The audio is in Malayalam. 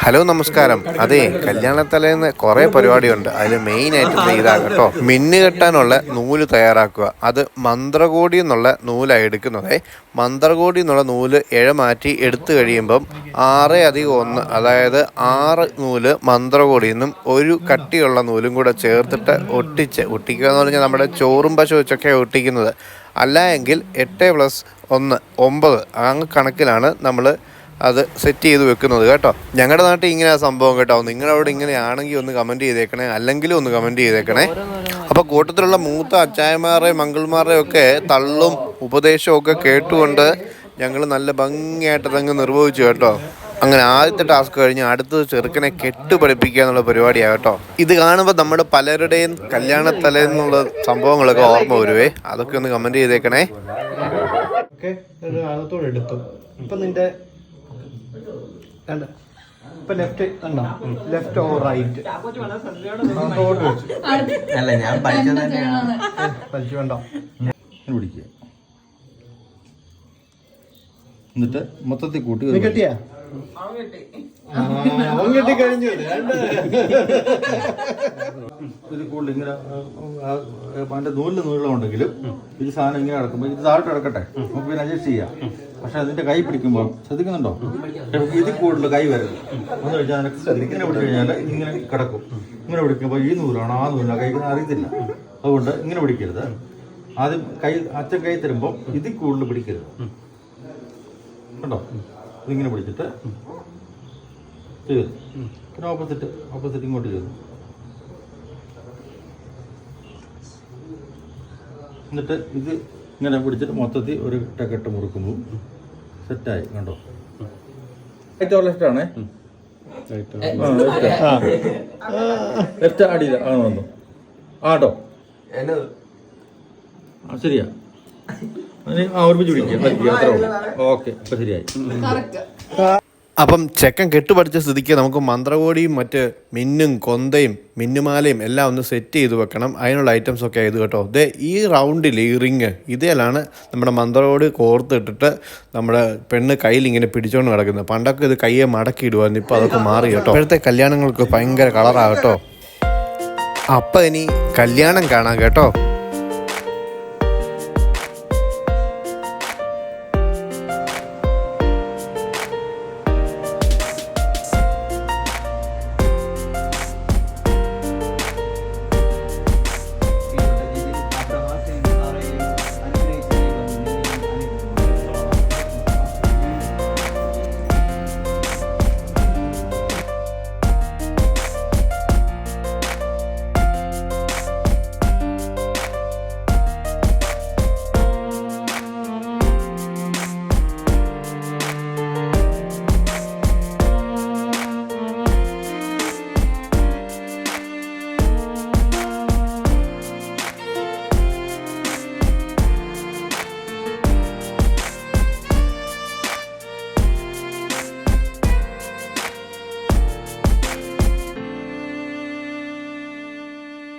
ഹലോ നമസ്കാരം. അതെ, കല്യാണത്തലേന്ന് കുറേ പരിപാടിയുണ്ട്. അതിൽ മെയിനായിട്ട് ഇതാണ് കേട്ടോ, മിന്ന് കെട്ടാനുള്ള നൂല് തയ്യാറാക്കുക. അത് മന്ത്രകോടി എന്നുള്ള നൂലാണ് എടുക്കുന്നത്. മന്ത്രകോടി എന്നുള്ള നൂല് മാറ്റി എടുത്തു കഴിയുമ്പം 6+1, അതായത് 6 നൂല് മന്ത്രകോടി എന്നും ഒരു കട്ടിയുള്ള നൂലും കൂടെ ചേർത്തിട്ട് ഒട്ടിക്കുക എന്ന് പറഞ്ഞാൽ നമ്മുടെ ചോറും പശു വെച്ചൊക്കെ ഒട്ടിക്കുന്നത്. അല്ല എങ്കിൽ 8+1 9 ആ കണക്കിലാണ് നമ്മൾ അത് സെറ്റ് ചെയ്ത് വെക്കുന്നത് കേട്ടോ. ഞങ്ങളുടെ നാട്ടിൽ ഇങ്ങനെ സംഭവം കേട്ടോ. നിങ്ങളവിടെ ഇങ്ങനെയാണെങ്കിൽ ഒന്ന് കമൻറ്റ് ചെയ്തേക്കണേ, അല്ലെങ്കിലും ഒന്ന് കമൻറ്റ് ചെയ്തേക്കണേ. അപ്പോൾ കൂട്ടത്തിലുള്ള മൂത്ത അച്ചായന്മാരുടെയും മംഗൾമാരുടെയും ഒക്കെ തള്ളും ഉപദേശവും ഒക്കെ കേട്ടുകൊണ്ട് ഞങ്ങൾ നല്ല ഭംഗിയായിട്ട് അതങ്ങ് നിർവഹിച്ചു കേട്ടോ. അങ്ങനെ ആദ്യത്തെ ടാസ്ക് കഴിഞ്ഞ് അടുത്തത് ചെറുക്കനെ കെട്ടുപഠിപ്പിക്കുക എന്നുള്ള പരിപാടിയാണ് കേട്ടോ. ഇത് കാണുമ്പോൾ നമ്മുടെ പലരുടെയും കല്യാണത്തലേന്നുള്ള സംഭവങ്ങളൊക്കെ ഓർമ്മ വരുവേ. അതൊക്കെ ഒന്ന് കമൻറ്റ് ചെയ്തേക്കണേ. നിന്റെ ഇപ്പൊ ലെഫ്റ്റ് കണ്ടോ, ലെഫ്റ്റ് ഓർ റൈറ്റ് അല്ല, ഞാൻ പഠിച്ചു വേണ്ടോ പിടിക്കുക. എന്നിട്ട് മൊത്തത്തിൽ കൂട്ടി നീ കെട്ടിയാ അവൻ കെട്ടി കഴിഞ്ഞു. ഇത് കൂടുതൽ ഇങ്ങനെ അതിന്റെ നീളമുണ്ടെങ്കിലും ഇത് സാധനം ഇങ്ങനെ കിടക്കുമ്പോൾ ഇത് താഴോട്ട് കിടക്കട്ടെ, നമുക്ക് പിന്നെ അഡ്ജസ്റ്റ് ചെയ്യാം. പക്ഷെ അതിന്റെ കൈ പിടിക്കുമ്പോൾ ശ്രദ്ധിക്കുന്നുണ്ടോ, ഇതിൽ കൂടുതൽ കൈ വരും. ഒന്ന് കഴിഞ്ഞാൽ ഇങ്ങനെ പിടിച്ചു കഴിഞ്ഞാൽ ഇങ്ങനെ കിടക്കും. ഇങ്ങനെ പിടിക്കുമ്പോൾ ഈ നൂലാണോ ആ നൂലാണോ കഴിക്കുന്ന അറിയത്തില്ല. അതുകൊണ്ട് ഇങ്ങനെ പിടിക്കരുത്. ആദ്യം അച്ഛൻ കൈ തരുമ്പോൾ ഇതിൽ കൂടുതൽ പിടിക്കരുത് കേട്ടോ. ഇതിങ്ങനെ പിടിച്ചിട്ട് ചെയ്തു, പിന്നെ ഓപ്പോസിറ്റ് ഇങ്ങോട്ട് ചെയ്തു. എന്നിട്ട് ഇത് ഇങ്ങനെ പിടിച്ചിട്ട് മൊത്തത്തിൽ ഒരു കെട്ട് മുറുക്കുമ്പോൾ സെറ്റായി കണ്ടോ. റൈറ്റ് ലെഫ്റ്റാണേ, ലെഫ്റ്റ് അടിയില്ല ആണ് വന്നു ആട്ടോ. ശരിയാ, ഒരുമിച്ച് പിടിക്കുക. അത്രേ ഉള്ളൂ. ഓക്കെ, ഇപ്പൊ ശരിയായി. അപ്പം ചെക്കൻ കെട്ടുപഠിച്ച സ്ഥിതിക്ക് നമുക്ക് മന്ത്രകോടിയും മറ്റ് മിന്നും കൊന്തയും മിന്നുമാലയും എല്ലാം ഒന്ന് സെറ്റ് ചെയ്ത് വെക്കണം. അതിനുള്ള ഐറ്റംസ് ഒക്കെ ആയത് കേട്ടോ. ഇതേ ഈ റൗണ്ടിൽ ഈ റിങ് ഇതിലാണ് നമ്മുടെ മന്ത്രകോടി കോർത്തിട്ടിട്ട് നമ്മുടെ പെണ്ണ് കയ്യിൽ ഇങ്ങനെ പിടിച്ചോണ്ട് കിടക്കുന്നത്. പണ്ടൊക്കെ ഇത് കയ്യെ മടക്കിയിടുമായിരുന്നു, ഇപ്പോൾ അതൊക്കെ മാറി കേട്ടോ. ഇപ്പോഴത്തെ കല്യാണങ്ങൾക്ക് ഭയങ്കര കളറാണ് കേട്ടോ. അപ്പം ഇനി കല്യാണം കാണാം കേട്ടോ.